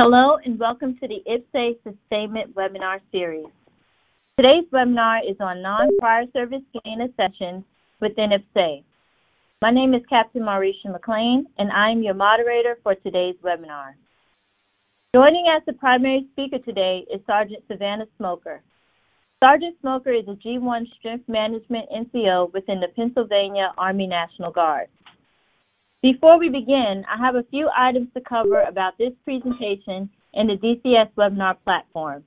Hello and welcome to the IPPS-A Sustainment Webinar Series. Today's webinar is on non-prior service gain accessions within IPPS-A. My name is Captain Mauricia Maclean and I am your moderator for today's webinar. Joining as the primary speaker today is Sergeant Savannah Smoker. Sergeant Smoker is a G1 Strength Management NCO within the Pennsylvania Army National Guard. Before we begin, I have a few items to cover about this presentation and the DCS webinar platform.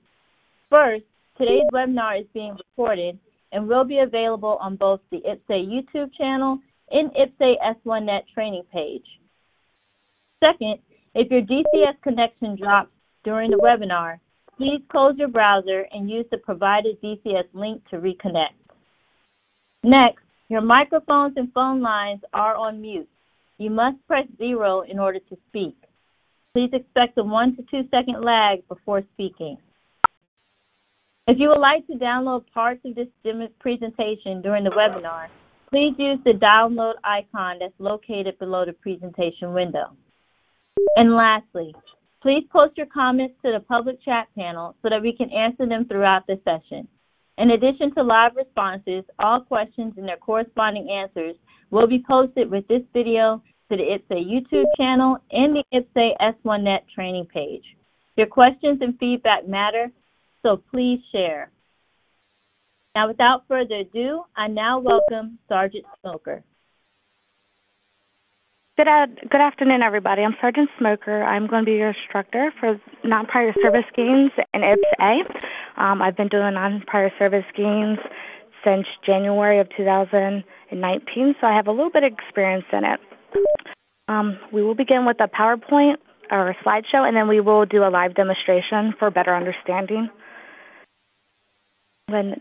First, today's webinar is being recorded and will be available on both the IPPS-A YouTube channel and IPPS-A S1Net training page. Second, if your DCS connection drops during the webinar, please close your browser and use the provided DCS link to reconnect. Next, your microphones and phone lines are on mute. You must press 0 in order to speak. Please expect a 1 to 2 second lag before speaking. If you would like to download parts of this presentation during the webinar, please use the download icon that's located below the presentation window. And lastly, please post your comments to the public chat panel so that we can answer them throughout the session. In addition to live responses, all questions and their corresponding answers will be posted with this video to the IPPS-A YouTube channel and the IPPS-A S1Net training page. Your questions and feedback matter, so please share. Now, without further ado, I now welcome Sergeant Smoker. Good afternoon, everybody. I'm Sergeant Smoker. I'm going to be your instructor for non-prior service gains in IPPS-A. I've been doing non-prior service gains since January of 2019, so I have a little bit of experience in it. We will begin with a PowerPoint or a slideshow, and then we will do a live demonstration for better understanding. Go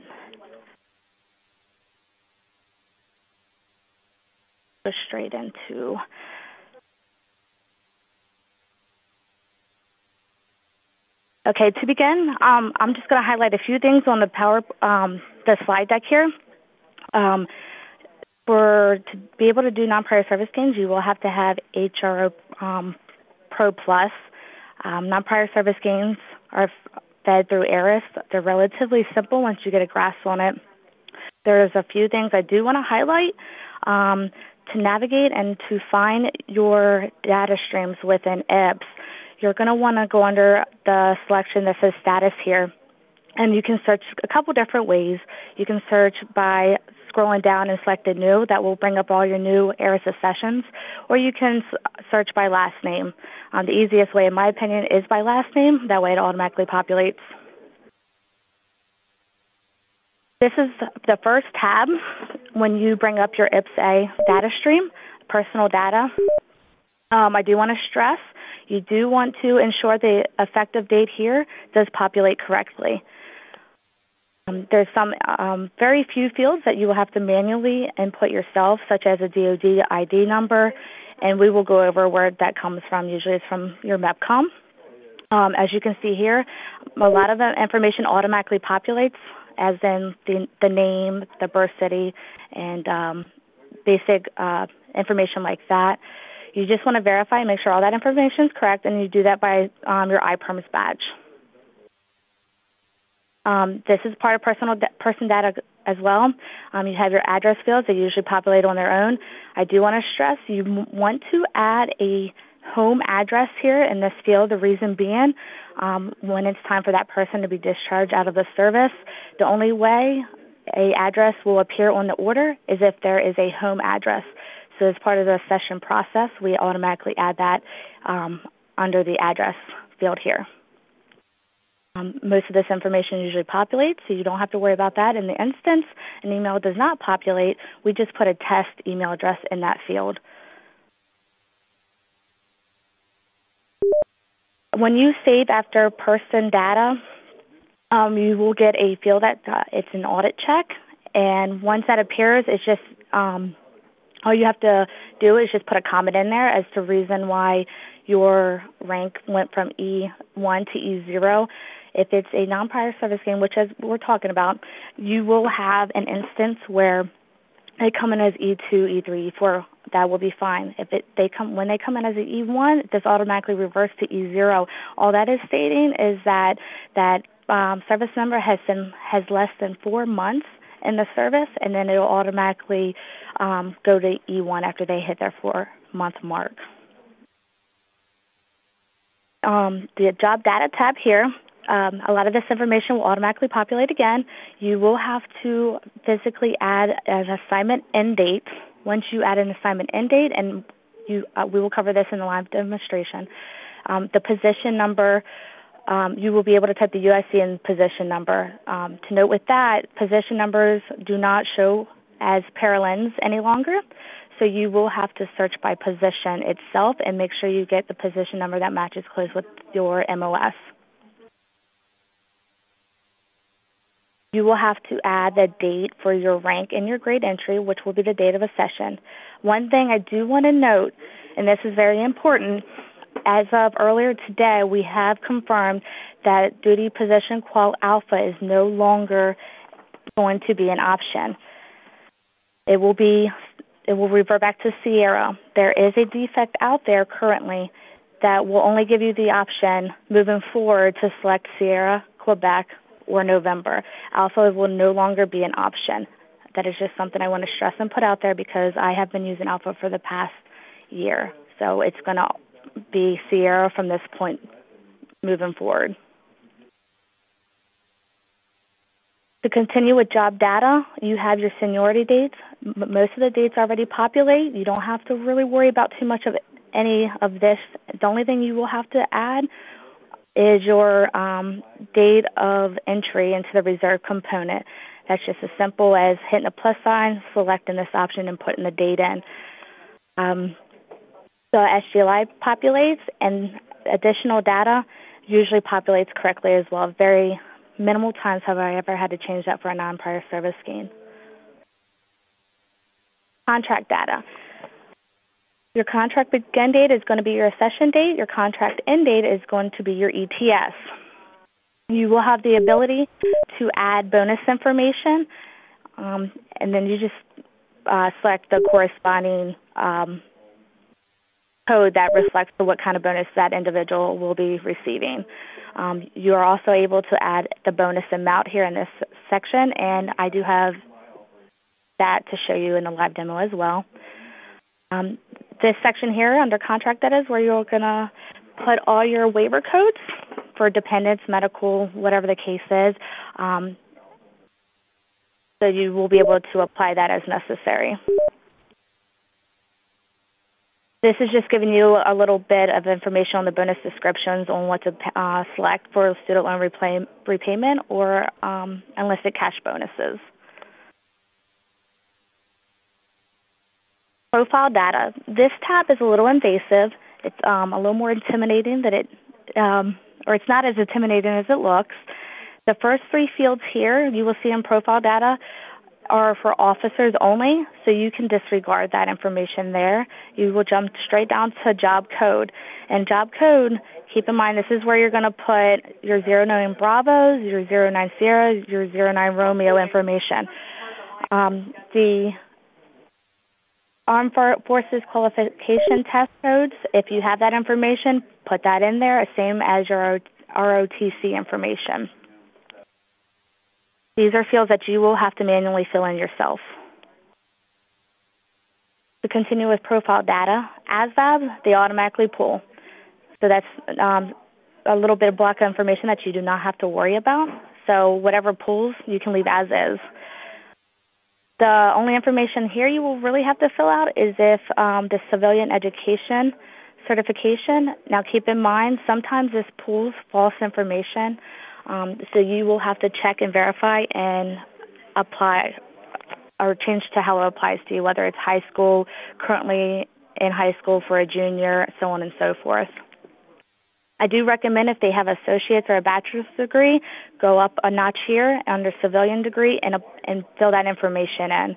straight into Okay, to begin, I'm just going to highlight a few things on the slide deck here. To be able to do non-prior service gains, you will have to have HRO Pro Plus. Non-prior service gains are fed through ARISS. They're relatively simple once you get a grasp on it. There's a few things I do want to highlight. To navigate and to find your data streams within IPPS, you're going to want to go under the selection that says status here, and you can search a couple different ways. You can search by scrolling down and selecting new. That will bring up all your new ARISS accessions, or you can search by last name. The easiest way, in my opinion, is by last name. That way it automatically populates. This is the first tab when you bring up your IPPS-A data stream, personal data. I do want to stress, you do want to ensure the effective date here does populate correctly. There's some very few fields that you will have to manually input yourself, such as a DoD ID number, and we will go over where that comes from. Usually it's from your MEPCOM. As you can see here, a lot of the information automatically populates, as in the name, the birth city, and basic information like that. You just want to verify and make sure all that information is correct, and you do that by your iPerms badge. This is part of person data as well. You have your address fields. They usually populate on their own. I do want to stress you want to add a home address here in this field, the reason being when it's time for that person to be discharged out of the service, the only way an address will appear on the order is if there is a home address. So as part of the accession process, we automatically add that under the address field here. Most of this information usually populates, so you don't have to worry about that. In the instance an email does not populate, we just put a test email address in that field. When you save after person data, you will get a field that it's an audit check, and once that appears, it's just all you have to do is just put a comment in there as to reason why your rank went from E1 to E0. If it's a non-prior service gain, which as we're talking about, you will have an instance where they come in as E2, E3, E4 that will be fine. If when they come in as an E1, this automatically reverts to E0. All that is stating is that service member has less than 4 months in the service, and then it will automatically go to E1 after they hit their 4-month mark. The job data tab here, a lot of this information will automatically populate again. You will have to physically add an assignment end date. Once you add an assignment end date, and we will cover this in the live demonstration, the position number, you will be able to type the UIC and position number. To note with that, position numbers do not show as parallels any longer, so you will have to search by position itself and make sure you get the position number that matches close with your MOS. You will have to add the date for your rank and your grade entry, which will be the date of a session. One thing I do want to note, and this is very important, as of earlier today, we have confirmed that duty position qual alpha is no longer going to be an option. It will revert back to Sierra. There is a defect out there currently that will only give you the option moving forward to select Sierra, Quebec, or November. Alpha will no longer be an option. That is just something I want to stress and put out there because I have been using Alpha for the past year. So it's going to be Sierra from this point moving forward. To continue with job data, you have your seniority dates. Most of the dates already populate. You don't have to really worry about too much of any of this. The only thing you will have to add is your date of entry into the reserve component. That's just as simple as hitting the plus sign, selecting this option, and putting the date in. The SGLI populates, and additional data usually populates correctly as well. Very minimal times have I ever had to change that for a non-prior service gain. Contract data. Your contract begin date is going to be your accession date. Your contract end date is going to be your ETS. You will have the ability to add bonus information, and then you just select the corresponding code that reflects what kind of bonus that individual will be receiving. You are also able to add the bonus amount here in this section, and I do have that to show you in the live demo as well. This section here under contract data is where you're going to put all your waiver codes for dependents, medical, whatever the case is. So you will be able to apply that as necessary. This is just giving you a little bit of information on the bonus descriptions on what to select for student loan repayment or unlisted cash bonuses. Profile data. This tab is a little invasive. It's a little more intimidating than or it's not as intimidating as it looks. The first 3 fields here you will see in profile data are for officers only, so you can disregard that information there. You will jump straight down to job code. And job code, keep in mind, this is where you're going to put your 09 Bravos, your 09 Sierras, your 09 Romeo information. The Armed Forces Qualification Test codes, if you have that information, put that in there, same as your ROTC information. These are fields that you will have to manually fill in yourself. To continue with profile data, ASVAB, they automatically pull. So that's a little bit of block of information that you do not have to worry about. So whatever pulls, you can leave as is. The only information here you will really have to fill out is if the civilian education certification. Now keep in mind, sometimes this pulls false information. So you will have to check and verify and apply or change to how it applies to you, whether it's high school, currently in high school for a junior, so on and so forth. I do recommend if they have associate's or a bachelor's degree, go up a notch here under civilian degree and fill that information in.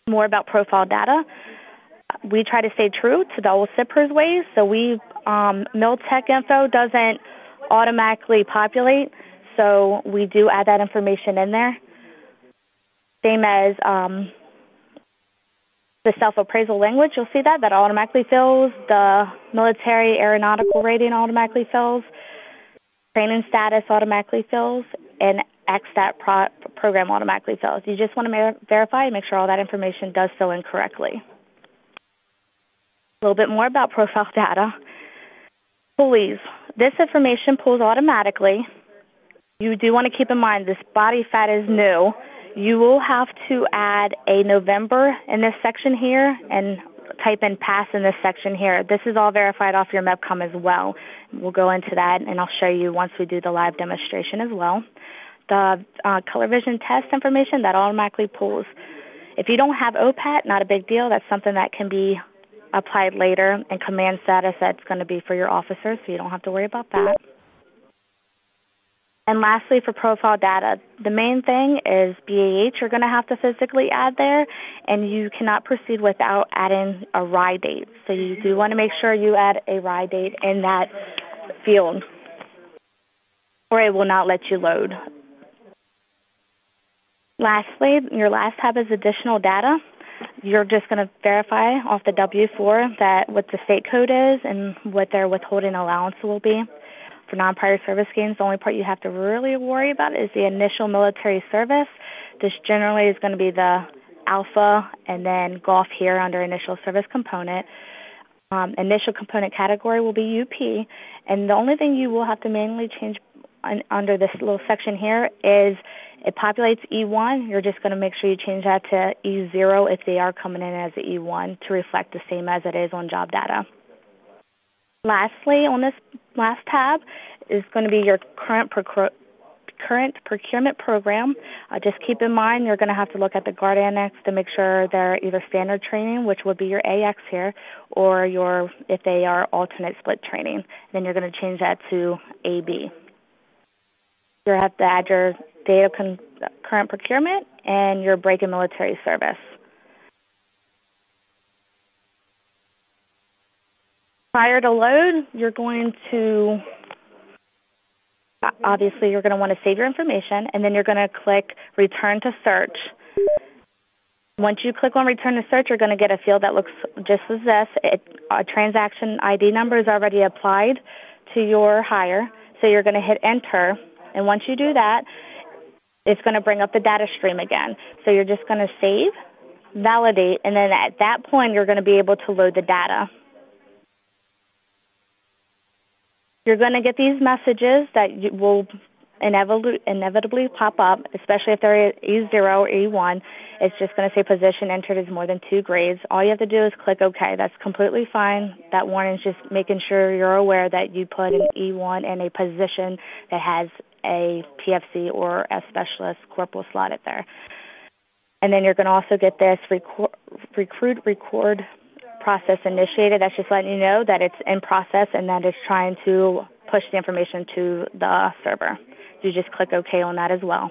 More about profile data. We try to stay true to the old SIPR's ways, so MilTech info doesn't automatically populate, so we do add that information in there. Same as the self-appraisal language, you'll see that automatically fills. The military aeronautical rating automatically fills. Training status automatically fills. And XStat program automatically fills. You just want to verify and make sure all that information does fill in correctly. A little bit more about profile data. Pulleys. This information pulls automatically. You do want to keep in mind this body fat is new. You will have to add a November in this section here and type in pass in this section here. This is all verified off your MEPCOM as well. We'll go into that, and I'll show you once we do the live demonstration as well. The color vision test information, that automatically pulls. If you don't have OPAT, not a big deal. That's something that can be applied later. And command status, that's going to be for your officers, so you don't have to worry about that. And lastly, for profile data, the main thing is BAH you're going to have to physically add there, and you cannot proceed without adding a RI date. So you do want to make sure you add a RI date in that field, or it will not let you load. Lastly, your last tab is additional data. You're just going to verify off the W-4 that what the state code is and what their withholding allowance will be. For non-prior service gains, the only part you have to really worry about is the initial military service. This generally is going to be the alpha and then golf here under initial service component. Initial component category will be UP, and the only thing you will have to manually change under this little section here is it populates E1. You're just going to make sure you change that to E0 if they are coming in as E1 to reflect the same as it is on job data. Lastly, on this last tab is going to be your current procurement program. Just keep in mind you're going to have to look at the Guard Annex to make sure they're either standard training, which would be your AX here, or if they are alternate split training. Then you're going to change that to AB. You have to add your date of current procurement and your break in military service. Prior to load, you're going to, obviously you're going to want to save your information, and then you're going to click Return to Search. Once you click on Return to Search, you're going to get a field that looks just as this. A transaction ID number is already applied to your hire, so you're going to hit Enter, and once you do that, it's going to bring up the data stream again. So you're just going to save, validate, and then at that point, you're going to be able to load the data. You're going to get these messages that will inevitably pop up, especially if they're E0 or E1. It's just going to say position entered is more than 2 grades. All you have to do is click OK. That's completely fine. That warning is just making sure you're aware that you put an E1 in a position that has a PFC or a specialist corporal slotted there. And then you're going to also get this record process initiated. That's just letting you know that it's in process and that it's trying to push the information to the server. You just click OK on that as well.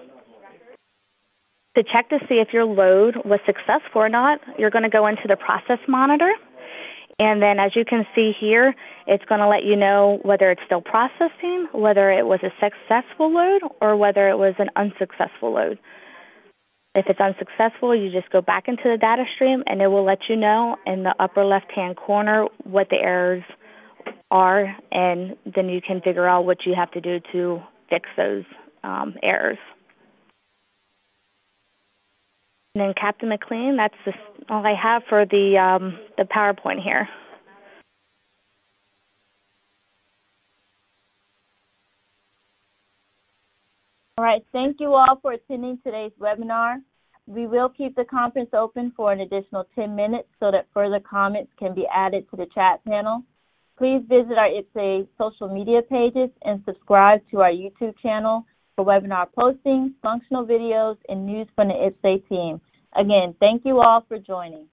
To check to see if your load was successful or not, you're going to go into the process monitor. And then as you can see here, it's going to let you know whether it's still processing, whether it was a successful load, or whether it was an unsuccessful load. If it's unsuccessful, you just go back into the data stream, and it will let you know in the upper left-hand corner what the errors are, and then you can figure out what you have to do to fix those errors. And then Captain Maclean, that's all I have for the PowerPoint here. All right, thank you all for attending today's webinar. We will keep the conference open for an additional 10 minutes so that further comments can be added to the chat panel. Please visit our IPPS-A social media pages and subscribe to our YouTube channel for webinar postings, functional videos, and news from the IPPS-A team. Again, thank you all for joining.